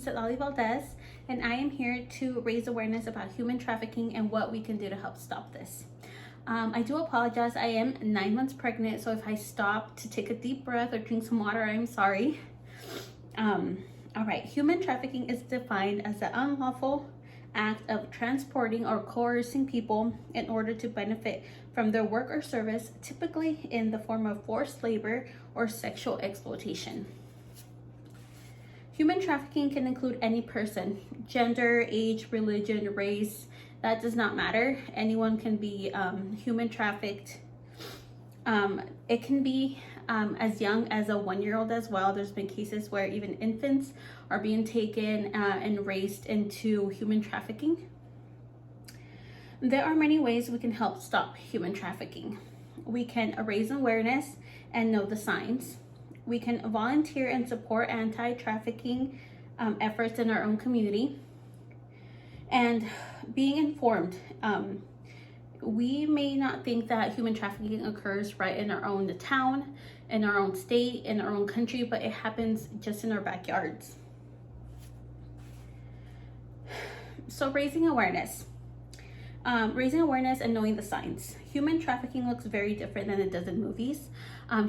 Citlali Valdez, and I am here to raise awareness about human trafficking and what we can do to help stop this. I do apologize. I am 9 months pregnant, so if I stop to take a deep breath or drink some water, I'm sorry. All right, human trafficking is defined as the unlawful act of transporting or coercing people in order to benefit from their work or service, typically in the form of forced labor or sexual exploitation. Human trafficking can include any person, gender, age, religion, race, that does not matter. Anyone can be human trafficked. It can be as young as a 1-year-old as well. There's been cases where even infants are being taken and raised into human trafficking. There are many ways we can help stop human trafficking. We can raise awareness and know the signs. We can volunteer and support anti-trafficking efforts in our own community. And being informed. We may not think that human trafficking occurs right in our own town, in our own state, in our own country, but it happens just in our backyards. So raising awareness. Raising awareness and knowing the signs. Human trafficking looks very different than it does in movies.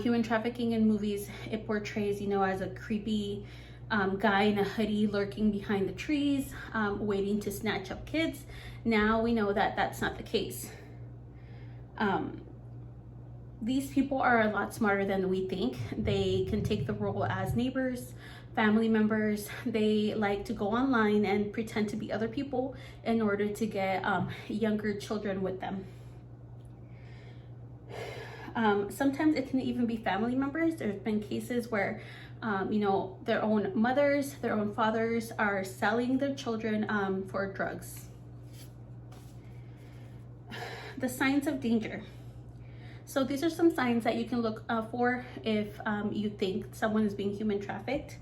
Human trafficking in movies, it portrays, as a creepy guy in a hoodie lurking behind the trees, waiting to snatch up kids. Now we know that that's not the case. These people are a lot smarter than we think. They can take the role as neighbors, family members. They like to go online and pretend to be other people in order to get younger children with them. Sometimes it can even be family members. There's been cases where their own mothers, their own fathers are selling their children for drugs. The signs of danger. So these are some signs that you can look for if you think someone is being human trafficked.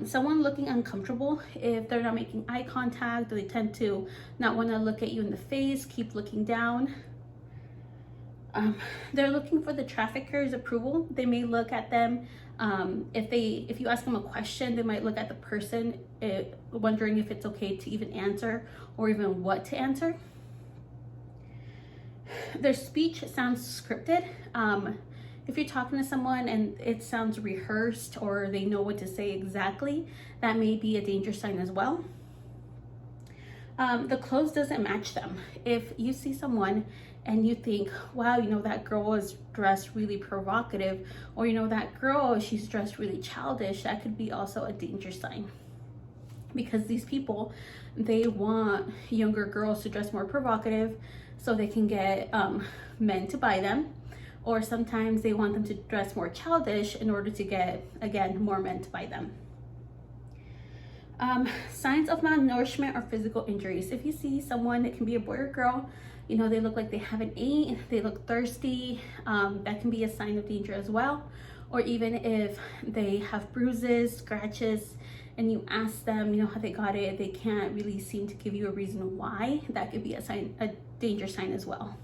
Someone looking uncomfortable. If they're not making eye contact, they tend to not want to look at you in the face, keep looking down. They're looking for the trafficker's approval. They may look at them. If you ask them a question, they might look at the person wondering if it's okay to even answer or even what to answer. Their speech sounds scripted. If you're talking to someone and it sounds rehearsed or they know what to say exactly, that may be a danger sign as well. The clothes doesn't match them. If you see someone and you think, wow, that girl is dressed really provocative, or that girl, she's dressed really childish, that could be also a danger sign. Because these people, they want younger girls to dress more provocative so they can get men to buy them, or sometimes they want them to dress more childish in order to get, again, more men to buy them. Signs of malnourishment or physical injuries. If you see someone, it can be a boy or girl, they look like they haven't eaten, they look thirsty, that can be a sign of danger as well. Or even if they have bruises, scratches, and you ask them, how they got it, they can't really seem to give you a reason why, that could be a danger sign as well.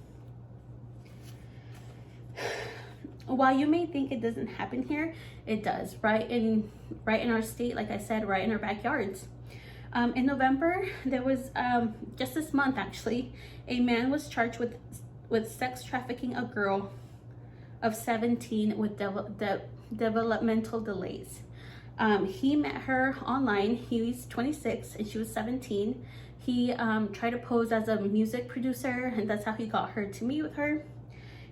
While you may think it doesn't happen here, it does, right in our state, like I said, right in our backyards. In November, there was, just this month actually, a man was charged with sex trafficking a girl of 17 with developmental delays. He met her online. He's 26 and she was 17. He tried to pose as a music producer, and that's how he got her to meet with her.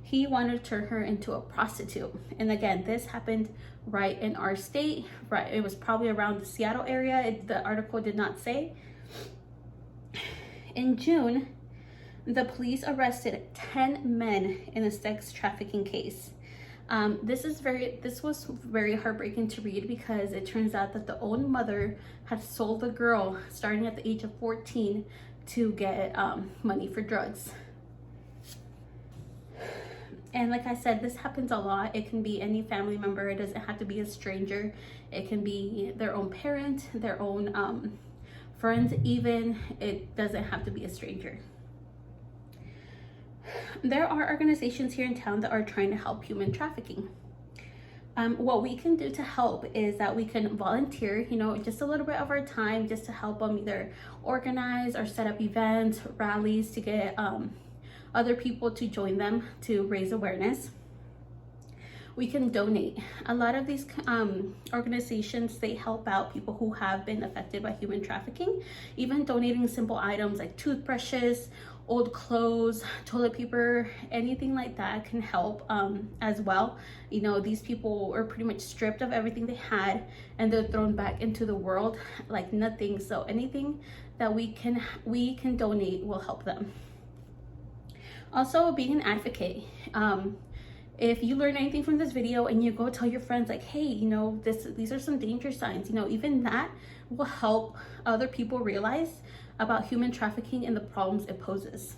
He wanted to turn her into a prostitute. And again, this happened right in our state, right? It was probably around the Seattle area. The article did not say. In June, the police arrested 10 men in a sex trafficking case. This was very heartbreaking to read because it turns out that the own mother had sold the girl starting at the age of 14 to get money for drugs. And like I said, this happens a lot. It can be any family member. It doesn't have to be a stranger. It can be their own parent, their own friends even. It doesn't have to be a stranger. There are organizations here in town that are trying to help human trafficking. What we can do to help is that we can volunteer, you know, just a little bit of our time just to help them either organize or set up events, rallies to get other people to join them to raise awareness. We can donate. A lot of these organizations, they help out people who have been affected by human trafficking. Even donating simple items like toothbrushes, old clothes, toilet paper, anything like that can help as well. You know, these people are pretty much stripped of everything they had and they're thrown back into the world like nothing. So anything that we can donate will help them. Also, being an advocate. If you learn anything from this video and you go tell your friends like, hey, you know, these are some danger signs, you know, even that will help other people realize about human trafficking and the problems it poses.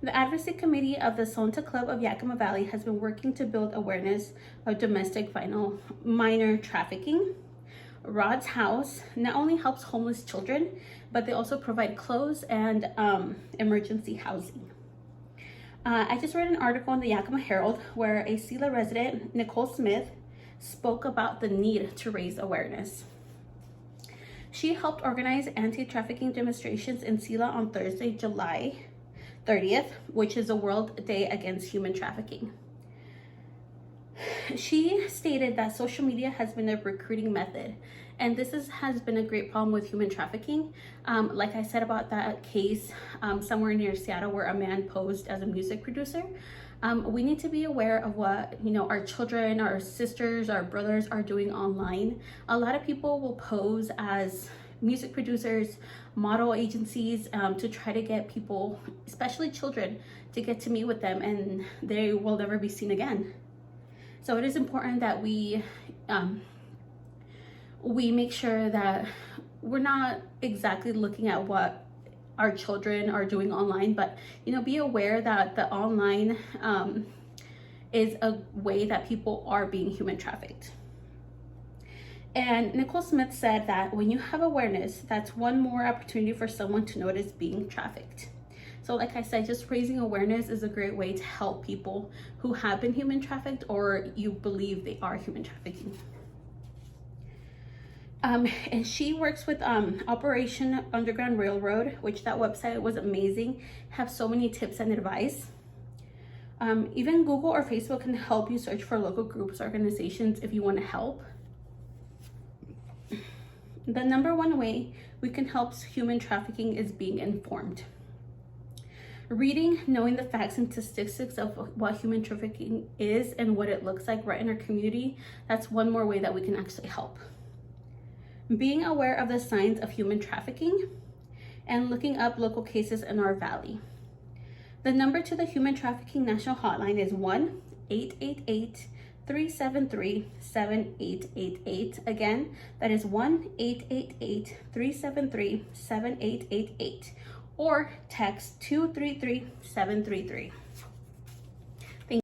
The Advocacy Committee of the Sonta Club of Yakima Valley has been working to build awareness of domestic minor trafficking. Rod's House not only helps homeless children, but they also provide clothes and emergency housing. I just read an article in the Yakima Herald where a Sela resident, Nicole Smith, spoke about the need to raise awareness. She helped organize anti-trafficking demonstrations in Sela on Thursday, July 30th, which is a World Day Against Human Trafficking. She stated that social media has been a recruiting method, and this has been a great problem with human trafficking. Like I said about that case somewhere near Seattle where a man posed as a music producer. We need to be aware of what, you know, our children, our sisters, our brothers are doing online. A lot of people will pose as music producers, model agencies to try to get people, especially children, to get to meet with them, and they will never be seen again. So it is important that we make sure that we're not exactly looking at what our children are doing online, but, you know, be aware that the online is a way that people are being human trafficked. And Nicole Smith said that when you have awareness, that's one more opportunity for someone to notice being trafficked. So like I said, just raising awareness is a great way to help people who have been human trafficked or you believe they are human trafficking. And she works with Operation Underground Railroad, which that website was amazing, have so many tips and advice. Even Google or Facebook can help you search for local groups, organizations if you want to help. The number one way we can help human trafficking is being informed. Reading, knowing the facts and statistics of what human trafficking is and what it looks like right in our community, that's one more way that we can actually help. Being aware of the signs of human trafficking and looking up local cases in our valley. The number to the Human Trafficking National Hotline is 1-888-373-7888. Again, that is 1-888-373-7888. Or text 233-733.